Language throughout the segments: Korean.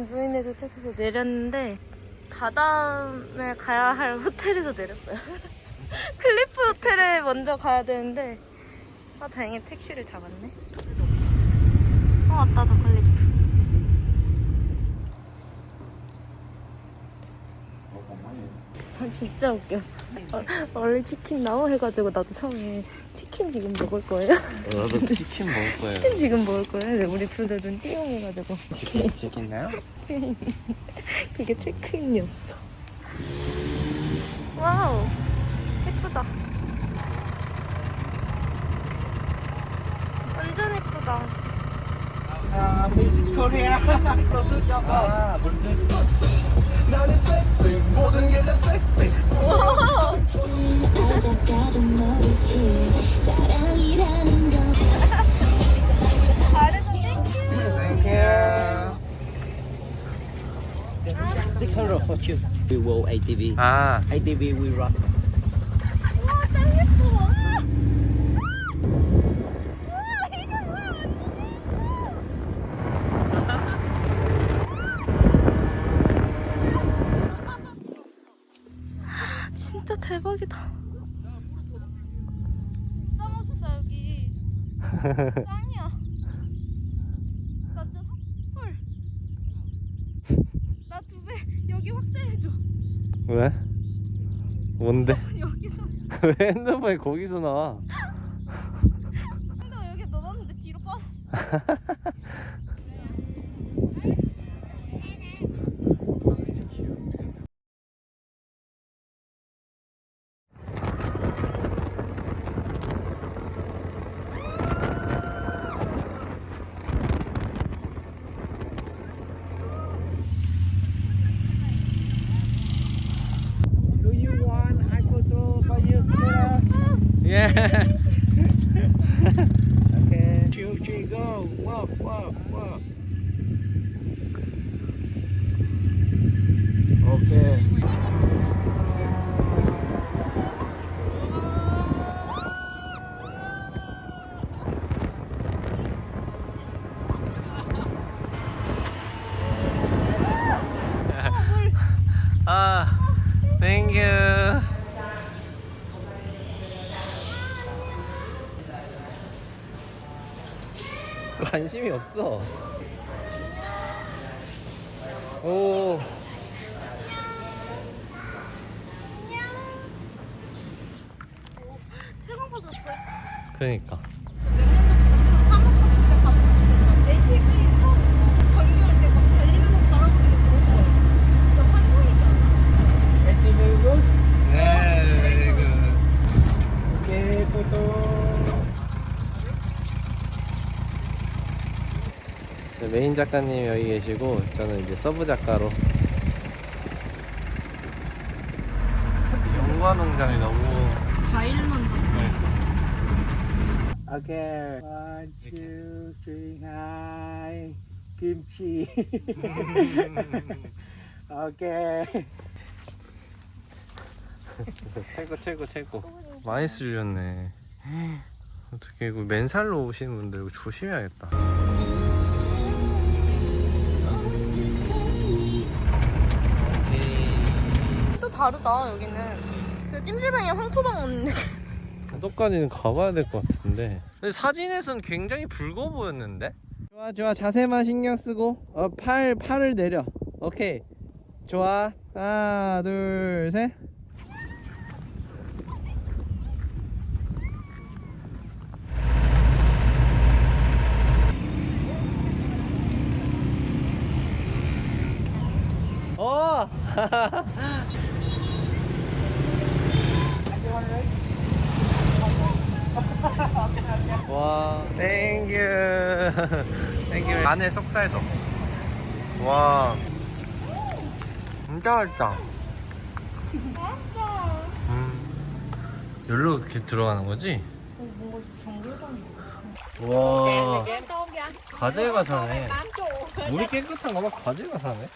무인에 도착해서 내렸는데 다다음에 가야 할 호텔에서 내렸어요. 클리프 호텔에 먼저 가야 되는데 다행히 택시를 잡았네. 왔다 더 클리프. 진짜 웃겨. 원래 치킨 나오 해가지고 나도 처음에 치킨 지금 먹을 거예요? 나도 치킨 먹을 거예요. 치킨 지금 먹을 거예요? 우리 둘 다 눈 띄엄해가지고 치킨나요? 그게 체크인이었어. 와우 예쁘다. 완전 예쁘다. 뮤직 코리아 서두적 나는 쎄 모든 게 다 쎄 $600 for you. We will ATV. 아, ATV we rock. 와 짱 예뻐. 와 이게 뭐야. 진짜 대박이다. 진짜 멋있다 여기. 짱이야. 나 진짜 헐. 나 2배 여기 확대해줘. 왜? 뭔데? 여기서. 왜 핸드폰이 거기서 나와? 근데 여기 넣어놨는데 뒤로 빠져. Do you want I photo for you together? 예. Okay. 2, 3, go. Walk, walk, walk. 오케이 아, 땡큐. 관심이 없어. 오. 최강 받았어. 그러니까. 몇년 전부터 사먹고 그때 가보고 싶은데 ATV 타고 전기올 때 막 달리면서 바라보는 게 너무 좋아. 진짜 환상이지 않아? ATV goes. 네, very good. Okay, photo. 메인 작가님이 여기 계시고 저는 이제 서브 작가로. 용과 농장이 너무. 과일만 봤어. Okay. 1, 2, 3, hi. Kimchi. Okay. 최고. 많이 쓸렸네. 어떻게 이거 맨살로 오시는 분들 이거 조심해야겠다. 또 다르다 여기는. 그 찜질방에 황토방 오는데. 도까지는 가봐야 될 것 같은데. 근데 사진에선 굉장히 붉어 보였는데. 좋아 자세만 신경 쓰고 팔을 내려. 오케이 좋아. 하나 둘 셋. 어. 와, 땡큐. 땡큐. 안에 속살도. 와, 진짜 맛있다. 맛있어. 여기로 이렇게 들어가는 거지? 뭔가 정글감이 와, 가재가 사네. 물이 깨끗한 거봐. 가재가 사네.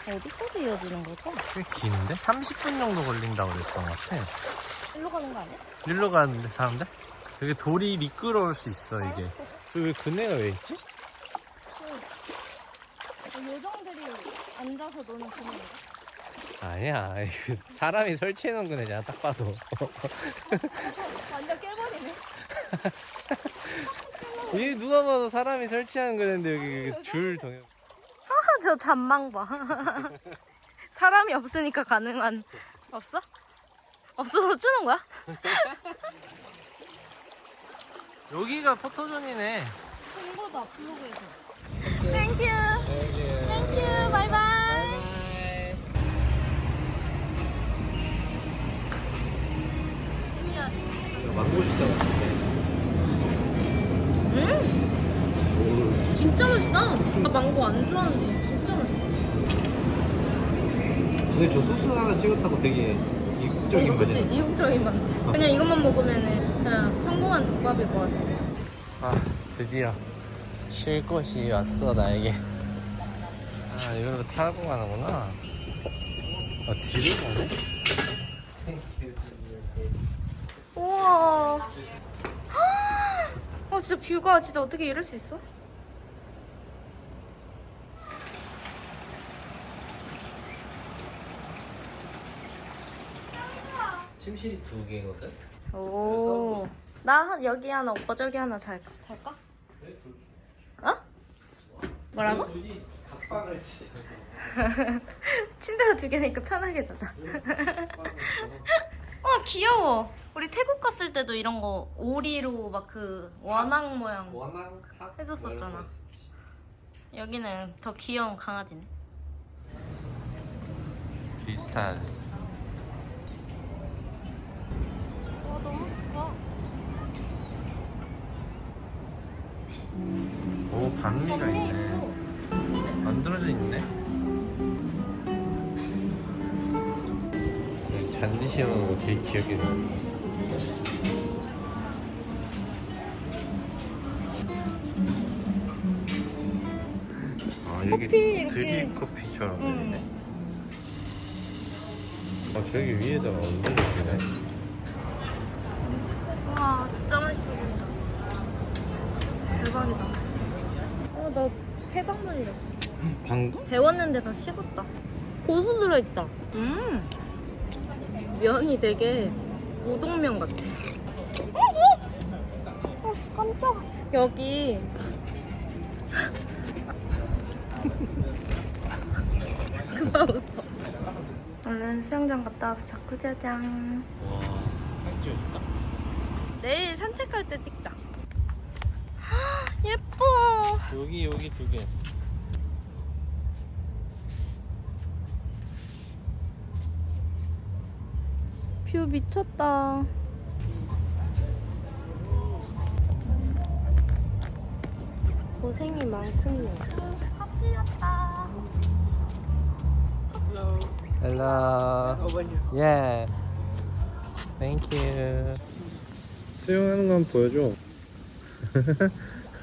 어디까지 이어지는 걸까? 꽤 긴데? 30분 정도 걸린다고 그랬던 것 같아. 일로 가는 거 아니야? 일로 가는데 사람들? 되게 돌이 미끄러울 수 있어 이게. 저기 왜 그네가 왜 있지? 요정들이 앉아서 노는 그늘인가? 아니야, 이거 사람이 설치해 놓은 거네, 딱 봐도. 완전 깨버리네. 이게 누가 봐도 사람이 설치하는 거는데 여기 줄 동영. 저 잔망 봐. 사람이 없으니까 가능한. 없어? 없어서 주는 거야? 여기가 포토존이네. 홍보다 블로그에서. 땡큐. 땡큐. 바이바이. 망고 주스 같은데. 진짜 맛있다. 나 망고 안 좋아하는데 진짜 맛있다. 근데 저 소스 하나 찍었다고 되게 이국적인 그치? 거지. 이국적인 맛. 그냥 이것만 먹으면은 그냥 평범한 국밥일 것 같아. 아, 드디어 쉴 곳이 왔어, 나에게. 아, 이걸로 타고 가는구나. 뒤로 가네? 우와. 진짜 뷰가 진짜 어떻게 이럴 수 있어? 침실이 2개거든? 오. 나 여기 하나, 오빠 저기 하나 잘까? 어? 뭐라고? 굳이 각방을 쓰지. 침대가 2개니까 편하게 자자. 귀여워. 우리 태국 갔을 때도 이런 거 오리로 막 그 원앙 모양 원앙 해줬었잖아. 여기는 더 귀여운 강아지네. 비슷한. 와, 너무 좋아. 오, 반미가 있네. 만들어져 있네. 여기 잔디 씌우는 거 되게 기억이 나. 아, 이게 커피 이렇게. 드립커피처럼 되네. 아, 저기 위에다가 얹어주네. 와, 진짜 맛있어 보인다. 대박이다. 나 세방 물렸어. 방금? 데웠는데 다 식었다. 고수 들어있다. 면이 되게 우동면 같아. 깜짝아. 여기 그만 웃어. 얼른 수영장 갔다 와서 자쿠지 하장. 와, 사진 찍어줬다. 내일 산책할 때 찍자. 예뻐. 여기 2개. 뷰 미쳤다. 고생이 많군요. 커피 왔다. Hello. Yeah. Thank you. 수영하는 거 한번 보여줘.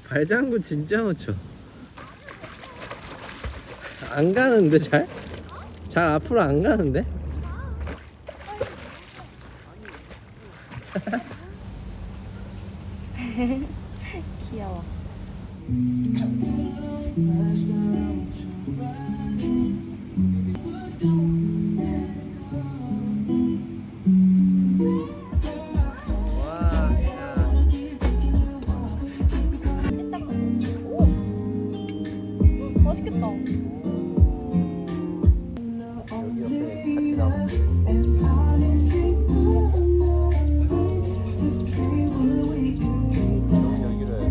발장구 진짜 못 쳐. 안 가는데 잘? 잘 앞으로 안 가는데? 귀여워. 와, 맛있겠다. 여기 옆에 같이 나오고. 여기로 해.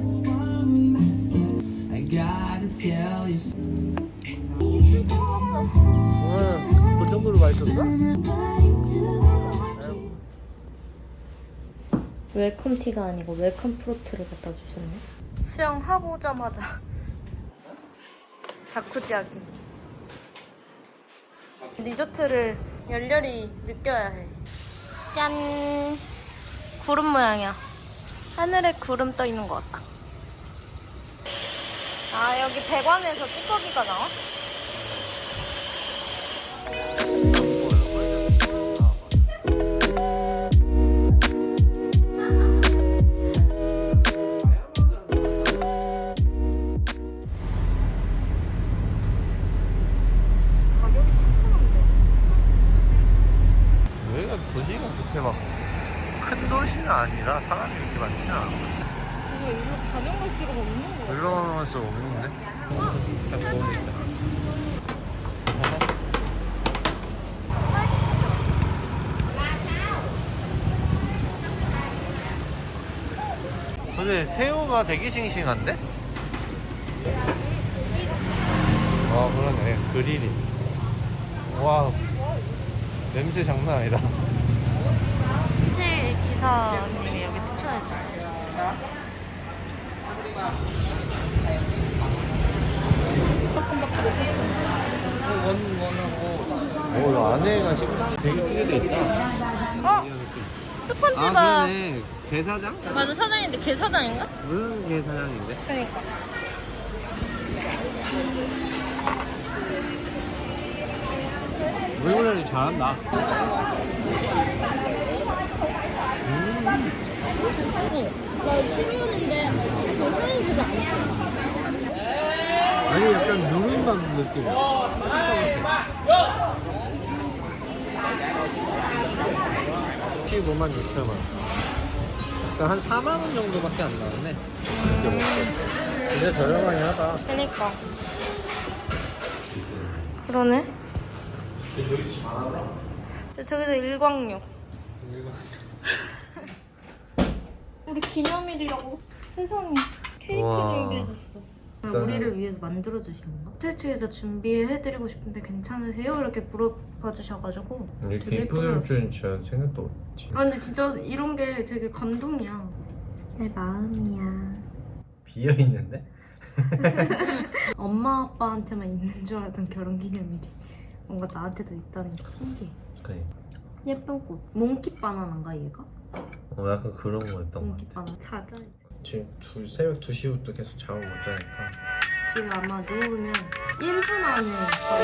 그 정도로 맛있었어? 웰컴 티가 아니고 웰컴 프로트를 갖다 주셨네. 수영하고자마자 자쿠지 하기. 리조트를 열렬히 느껴야 해. 짠! 구름 모양이야. 하늘에 구름 떠 있는 것 같다. 아, 여기 배관에서 찌꺼기가 나와? 그렇게 막 큰 도시는 아니라 사람이 그렇게 많지는 않아. 이거 일로 가면 갈수록 없는 거 같아. 일로 가면 수 없는데? 딱 보니까. 근데 새우가 되게 싱싱한데? 아 그러네 그릴이. 와 냄새 장난 아니다. 택시 기사님이 여기 추천해서 오, 이 안에가 식당이 되게 크게 돼 있다. 어? 스폰지밥. 아, 그러네. 게사장? 맞아, 사장인데 걔 사장인가? 무슨 게사장인데? 그러니까. 물고기 잘한다. 나 12원인데 그 향이 별로 안 나. 아니, 약간 누른밥 느낌. 15만 6천 원. 그러니까 한 4만 원 정도밖에 안 나왔네. 이렇게 먹고. 진짜 저렴하긴 하다. 그러니까. 그러네. 저기도 일광욕. 우리 기념일이라고 세상에 케이크 우와. 준비해줬어. 우리를 위해서 만들어주신 건가? 호텔 측에서 준비해드리고 싶은데 괜찮으세요? 이렇게 물어봐 주셔가지고 이렇게 되게 예쁘게 예쁘게 줄은 진짜 생각도 없지. 아 근데 진짜 이런 게 되게 감동이야. 내 마음이야. 비어있는데? 엄마 아빠한테만 있는 줄 알았던 결혼기념일이 뭔가 나한테도 있다는 게 신기해. 그래. 예쁜 꽃. 몽키 바나나인가 얘가? 약간 그런 거였던 것 몽키 같아. 바나나. 찾아. 지금 새벽 2시부터 계속 잠을 못 자니까. 지금 아마 누우면 1분 안에 바로